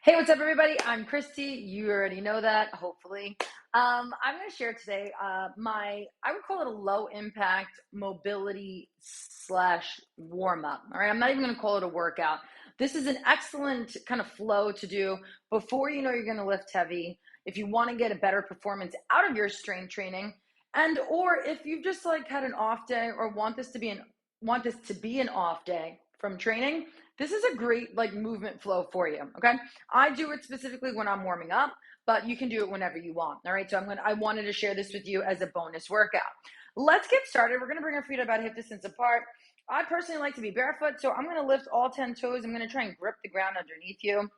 Hey, what's up, everybody? I'm Christy. You already know that, hopefully. I'm going to share today I would call it a low impact mobility slash warm up. All right. I'm not even going to call it a workout. This is an excellent kind of flow to do before you know you're going to lift heavy. If you want to get a better performance out of your strength training, and or if you've just like had an off day or want this to be an off day from training, this is a great like movement flow for you. Okay. I do it specifically when I'm warming up, but you can do it whenever you want. All right. So I wanted to share this with you as a bonus workout. Let's get started. We're going to bring our feet about hip distance apart. I personally like to be barefoot, so I'm going to lift all 10 toes. I'm going to try and grip the ground underneath you.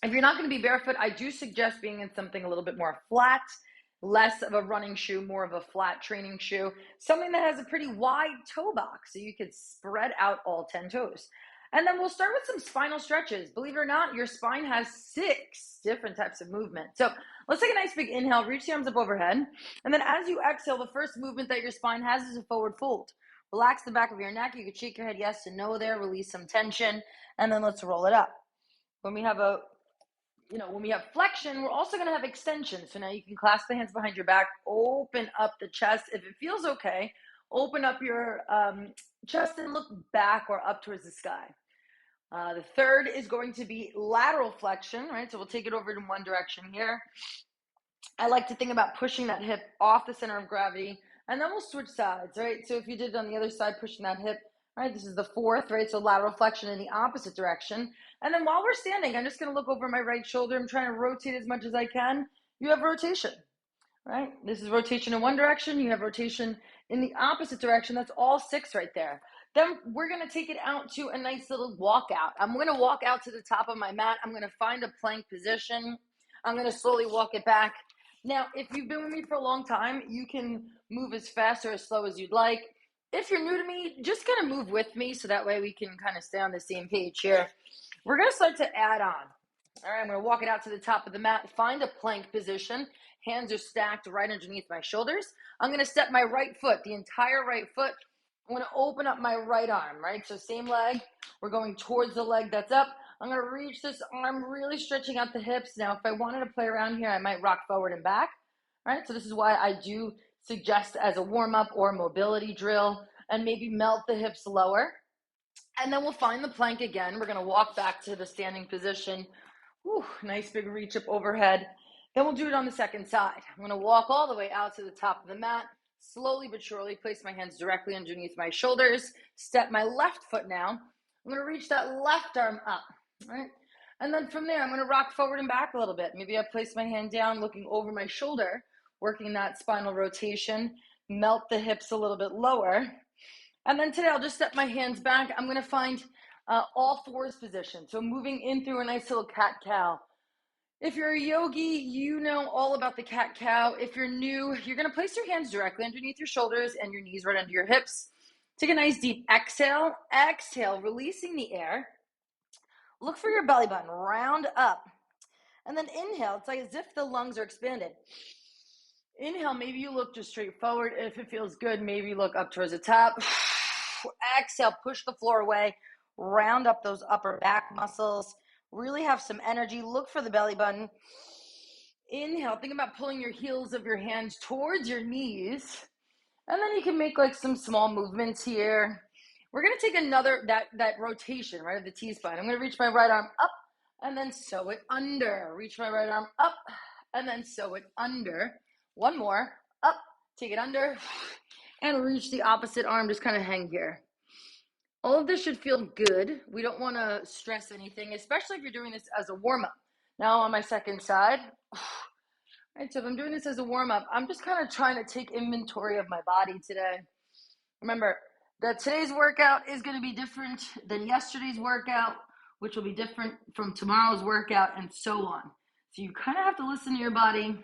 If you're not going to be barefoot, I do suggest being in something a little bit more flat, less of a running shoe, more of a flat training shoe, something that has a pretty wide toe box so you could spread out all 10 toes. And then we'll start with some spinal stretches. Believe it or not, your spine has 6 different types of movement. So let's take a nice big inhale, reach the arms up overhead. And then as you exhale, the first movement that your spine has is a forward fold. Relax the back of your neck. You can shake your head yes and no there, release some tension, and then let's roll it up. When we have flexion, we're also going to have extension. So now you can clasp the hands behind your back, open up the chest. If it feels okay, open up your chest and look back or up towards the sky. The third is going to be lateral flexion, right? So we'll take it over in one direction here. I like to think about pushing that hip off the center of gravity, and then we'll switch sides, right? So if you did it on the other side, pushing that hip, right? This is the fourth, right? So lateral flexion in the opposite direction. And then while we're standing, I'm just going to look over my right shoulder. I'm trying to rotate as much as I can. You have rotation, right? This is rotation in one direction. You have rotation in the opposite direction. That's all 6 right there. Then we're going to take it out to a nice little walkout. I'm going to walk out to the top of my mat. I'm going to find a plank position. I'm going to slowly walk it back. Now, if you've been with me for a long time, you can move as fast or as slow as you'd like. If you're new to me, just kind of move with me so that way we can kind of stay on the same page here. We're going to start to add on. All right, I'm going to walk it out to the top of the mat, find a plank position. Hands are stacked right underneath my shoulders. I'm going to step my right foot, the entire right foot. I'm going to open up my right arm, right? So same leg. We're going towards the leg that's up. I'm going to reach this arm, really stretching out the hips. Now, if I wanted to play around here, I might rock forward and back. All right, so this is why I do suggest as a warm-up or mobility drill, and maybe melt the hips lower. And then we'll find the plank again. We're going to walk back to the standing position. Whew, nice big reach up overhead. Then we'll do it on the second side. I'm going to walk all the way out to the top of the mat. Slowly but surely place my hands directly underneath my shoulders. Step my left foot now. I'm going to reach that left arm up, right? And then from there, I'm going to rock forward and back a little bit. Maybe I place my hand down, looking over my shoulder, working that spinal rotation, melt the hips a little bit lower. And then today, I'll just step my hands back. I'm going to find all fours position. So moving in through a nice little cat-cow. If you're a yogi, you know all about the cat-cow. If you're new, you're going to place your hands directly underneath your shoulders and your knees right under your hips. Take a nice deep exhale. Exhale, releasing the air. Look for your belly button, round up. And then inhale, it's like as if the lungs are expanded. Inhale, maybe you look just straight forward. If it feels good, maybe you look up towards the top. Exhale, push the floor away. Round up those upper back muscles. Really have some energy. Look for the belly button. Inhale, think about pulling your heels of your hands towards your knees. And then you can make like some small movements here. We're going to take another, that rotation, right, of the T-spine. I'm going to reach my right arm up and then sew it under. Reach my right arm up and then sew it under. One more, up, take it under, and reach the opposite arm, just kind of hang here. All of this should feel good. We don't want to stress anything, especially if you're doing this as a warm-up. Now on my second side, right, so if I'm doing this as a warm-up, I'm just kind of trying to take inventory of my body today. Remember that today's workout is going to be different than yesterday's workout, which will be different from tomorrow's workout, and so on. So you kind of have to listen to your body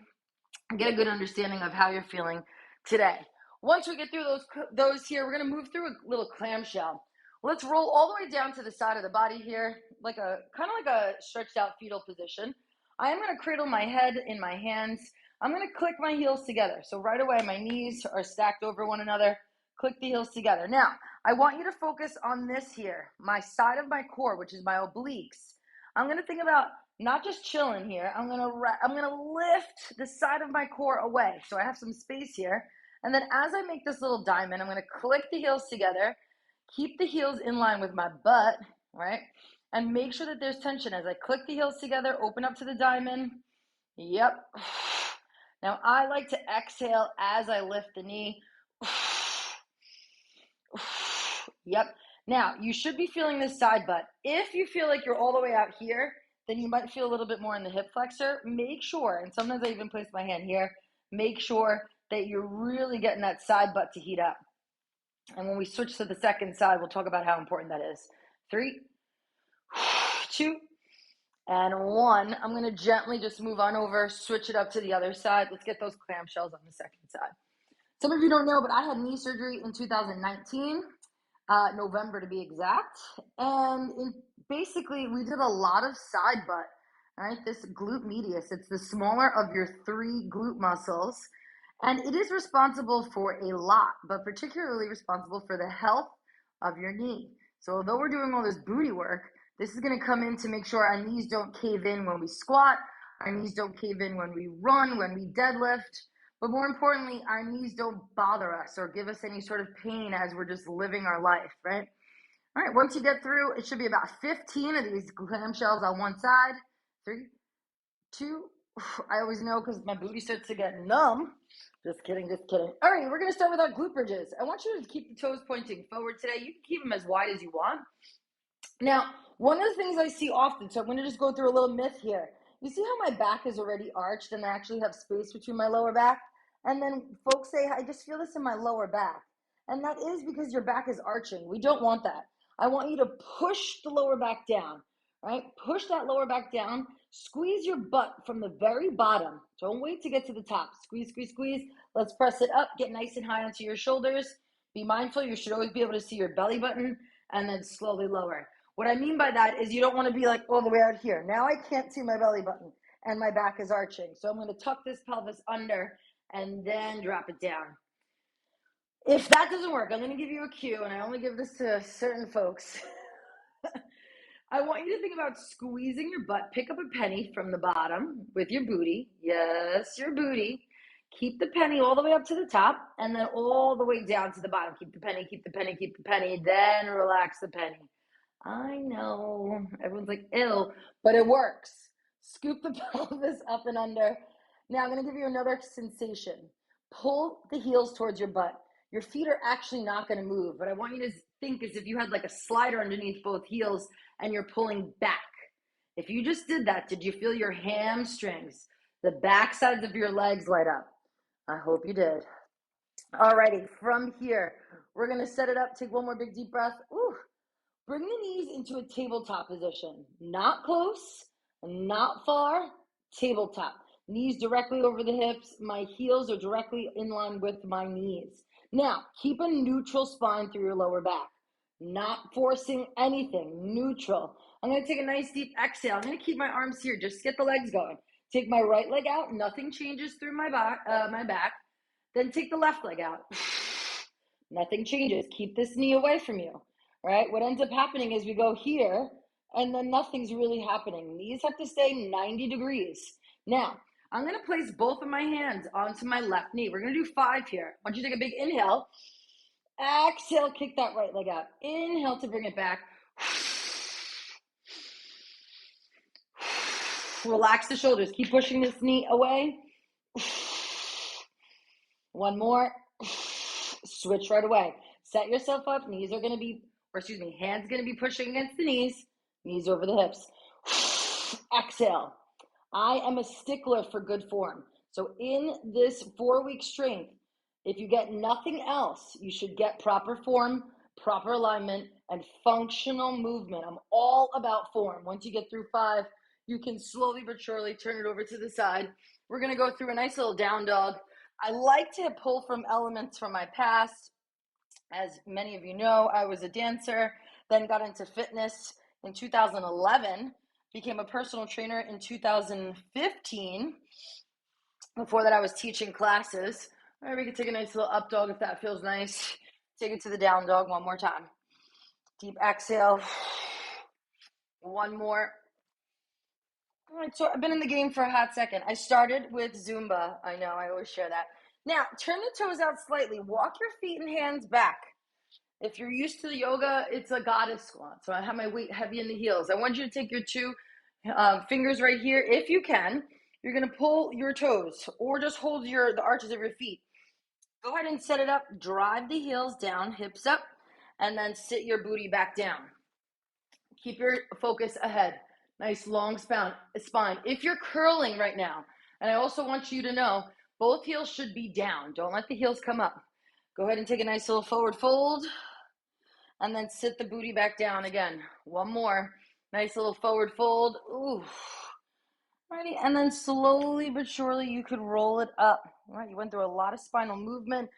and get a good understanding of how you're feeling today. Once we get through those here, we're going to move through a little clamshell. Let's roll all the way down to the side of the body here, kind of like a stretched out fetal position. I am going to cradle my head in my hands. I'm going to click my heels together. So right away, my knees are stacked over one another. Click the heels together. Now, I want you to focus on this here, my side of my core, which is my obliques. I'm going to think about not just chilling here. I'm gonna lift the side of my core away, so I have some space here. And then as I make this little diamond, I'm gonna click the heels together, keep the heels in line with my butt, right? And make sure that there's tension as I click the heels together, open up to the diamond. Yep. Now I like to exhale as I lift the knee. Yep. Now you should be feeling this side butt. If you feel like you're all the way out here, then you might feel a little bit more in the hip flexor. Make sure, and sometimes I even place my hand here, make sure that you're really getting that side butt to heat up. And when we switch to the second side, we'll talk about how important that is. 3, 2, and 1. I'm going to gently just move on over, switch it up to the other side. Let's get those clamshells on the second side. Some of you don't know, but I had knee surgery in 2019, November to be exact. And basically, we did a lot of side butt, right? This glute medius, it's the smaller of your 3 glute muscles. And it is responsible for a lot, but particularly responsible for the health of your knee. So although we're doing all this booty work, this is going to come in to make sure our knees don't cave in when we squat, our knees don't cave in when we run, when we deadlift, but more importantly, our knees don't bother us or give us any sort of pain as we're just living our life, right? All right, once you get through, it should be about 15 of these clamshells on one side. 3, 2, I always know because my booty starts to get numb. Just kidding, just kidding. All right, we're going to start with our glute bridges. I want you to keep the toes pointing forward today. You can keep them as wide as you want. Now, one of the things I see often, so I'm going to just go through a little myth here. You see how my back is already arched and I actually have space between my lower back? And then folks say, I just feel this in my lower back. And that is because your back is arching. We don't want that. I want you to push the lower back down, right? Push that lower back down. Squeeze your butt from the very bottom. Don't wait to get to the top. Squeeze, squeeze, squeeze. Let's press it up. Get nice and high onto your shoulders. Be mindful. You should always be able to see your belly button and then slowly lower. What I mean by that is you don't want to be like all the way out here. Now I can't see my belly button and my back is arching. So I'm going to tuck this pelvis under and then drop it down. If that doesn't work, I'm going to give you a cue, and I only give this to certain folks. I want you to think about squeezing your butt. Pick up a penny from the bottom with your booty. Yes, your booty. Keep the penny all the way up to the top and then all the way down to the bottom. Keep the penny, keep the penny, keep the penny, then relax the penny. I know, everyone's like, ew, but it works. Scoop the pelvis up and under. Now I'm going to give you another sensation. Pull the heels towards your butt. Your feet are actually not going to move, but I want you to think as if you had like a slider underneath both heels and you're pulling back. If you just did that, did you feel your hamstrings, the back sides of your legs light up? I hope you did. Alrighty, from here, we're going to set it up. Take one more big deep breath. Ooh. Bring the knees into a tabletop position. Not close, not far, tabletop. Knees directly over the hips. My heels are directly in line with my knees. Now, keep a neutral spine through your lower back. Not forcing anything, neutral. I'm going to take a nice deep exhale. I'm going to keep my arms here, just get the legs going. Take my right leg out, nothing changes through my back. Then take the left leg out. Nothing changes. Keep this knee away from you. Right? What ends up happening is we go here and then nothing's really happening. Knees have to stay 90 degrees. Now, I'm going to place both of my hands onto my left knee. We're going to do 5 here. I want you to take a big inhale. Exhale, kick that right leg out. Inhale to bring it back. Relax the shoulders. Keep pushing this knee away. One more. Switch right away. Set yourself up. Hands going to be pushing against the knees over the hips. Exhale. I am a stickler for good form. So in this 4-week strength, if you get nothing else, you should get proper form, proper alignment, and functional movement. I'm all about form. Once you get through 5, you can slowly but surely turn it over to the side. We're going to go through a nice little down dog. I like to pull from elements from my past. As many of you know, I was a dancer, then got into fitness in 2011, became a personal trainer in 2015. Before that, I was teaching classes. All right, we can take a nice little up dog if that feels nice. Take it to the down dog one more time. Deep exhale. One more. All right, so I've been in the game for a hot second. I started with Zumba. I know, I always share that. Now, turn the toes out slightly. Walk your feet and hands back. If you're used to the yoga, it's a goddess squat. So I have my weight heavy in the heels. I want you to take your two fingers right here. If you can, you're going to pull your toes or just hold the arches of your feet. Go ahead and set it up. Drive the heels down, hips up, and then sit your booty back down. Keep your focus ahead. Nice long spine. If you're curling right now, and I also want you to know, both heels should be down. Don't let the heels come up. Go ahead and take a nice little forward fold, and then sit the booty back down again. One more. Nice little forward fold. Ooh. Alrighty, and then slowly but surely you could roll it up. All right, you went through a lot of spinal movement.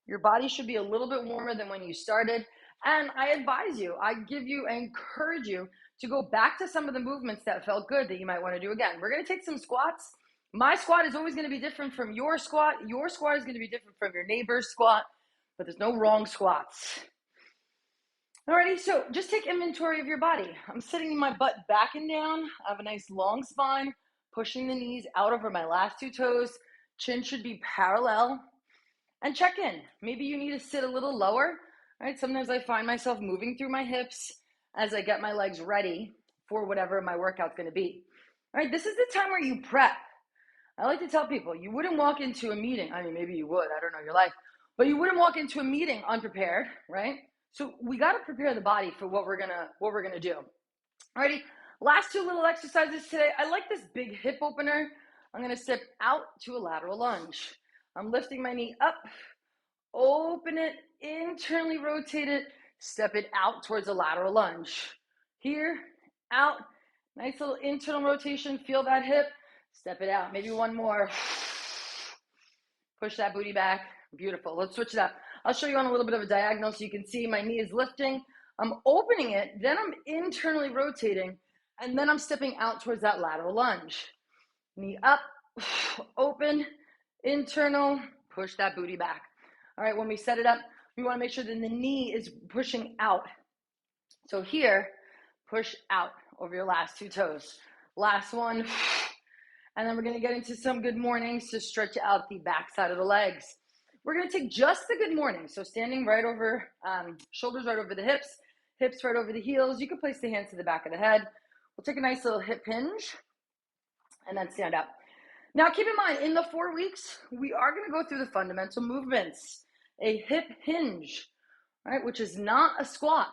Your body should be a little bit warmer than when you started. And I advise you, I encourage you to go back to some of the movements that felt good that you might want to do again. We're going to take some squats. My squat is always going to be different from your squat. Your squat is going to be different from your neighbor's squat, but there's no wrong squats. Alrighty, so just take inventory of your body. I'm sitting my butt back and down. I have a nice long spine, pushing the knees out over my last two toes. Chin should be parallel. And check in. Maybe you need to sit a little lower. Right? Sometimes I find myself moving through my hips as I get my legs ready for whatever my workout's going to be. All right, this is the time where you prep. I like to tell people you wouldn't walk into a meeting. I mean, maybe you would. I don't know your life. But you wouldn't walk into a meeting unprepared, right? So we got to prepare the body for what we're gonna do. Alrighty, last two little exercises today. I like this big hip opener. I'm gonna step out to a lateral lunge. I'm lifting my knee up, open it, internally rotate it, step it out towards a lateral lunge. Here, out, nice little internal rotation. Feel that hip. Step it out. Maybe one more. Push that booty back. Beautiful. Let's switch it up. I'll show you on a little bit of a diagonal so you can see my knee is lifting. I'm opening it, then I'm internally rotating, and then I'm stepping out towards that lateral lunge. Knee up, open, internal, push that booty back. All right, when we set it up, we want to make sure that the knee is pushing out. So here, push out over your last two toes. Last one. And then we're going to get into some good mornings to stretch out the back side of the legs. We're going to take just the good morning. So standing right over, shoulders right over the hips right over the heels. You can place the hands to the back of the head. We'll take a nice little hip hinge and then stand up. Now keep in mind, in the 4 weeks, we are going to go through the fundamental movements. A hip hinge, right, which is not a squat,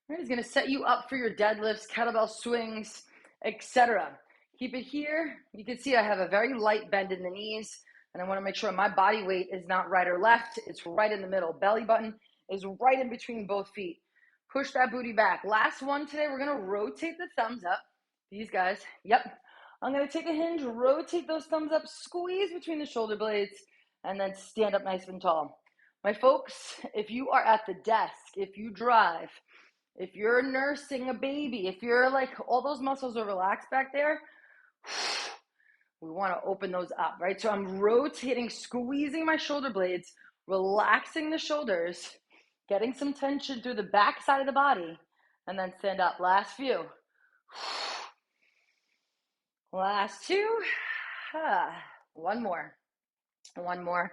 right, is going to set you up for your deadlifts, kettlebell swings, etc. Keep it here. You can see I have a very light bend in the knees, and I want to make sure my body weight is not right or left. It's right in the middle. Belly button is right in between both feet. Push that booty back. Last one today, we're going to rotate the thumbs up. These guys, yep. I'm going to take a hinge, rotate those thumbs up, squeeze between the shoulder blades, and then stand up nice and tall. My folks, if you are at the desk, if you drive, if you're nursing a baby, if you're like all those muscles are relaxed back there, we want to open those up, right? So I'm rotating, squeezing my shoulder blades, relaxing the shoulders, getting some tension through the back side of the body, and then stand up. Last few. Last two. One more. One more.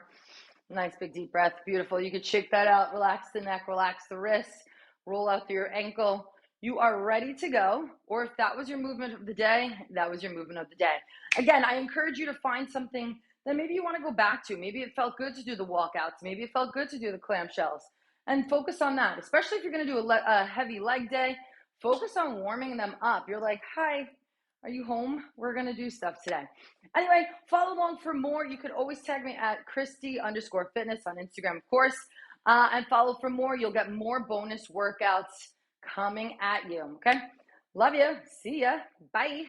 Nice big deep breath. Beautiful. You could shake that out. Relax the neck, relax the wrists, roll out through your ankle. You are ready to go. Or if that was your movement of the day, that was your movement of the day. Again, I encourage you to find something that maybe you want to go back to. Maybe it felt good to do the walkouts. Maybe it felt good to do the clamshells. And focus on that. Especially if you're going to do a heavy leg day, focus on warming them up. You're like, hi, are you home? We're going to do stuff today. Anyway, follow along for more. You could always tag me at Christy_fitness on Instagram, of course. And follow for more. You'll get more bonus workouts coming at you. Okay. Love you. See ya. Bye.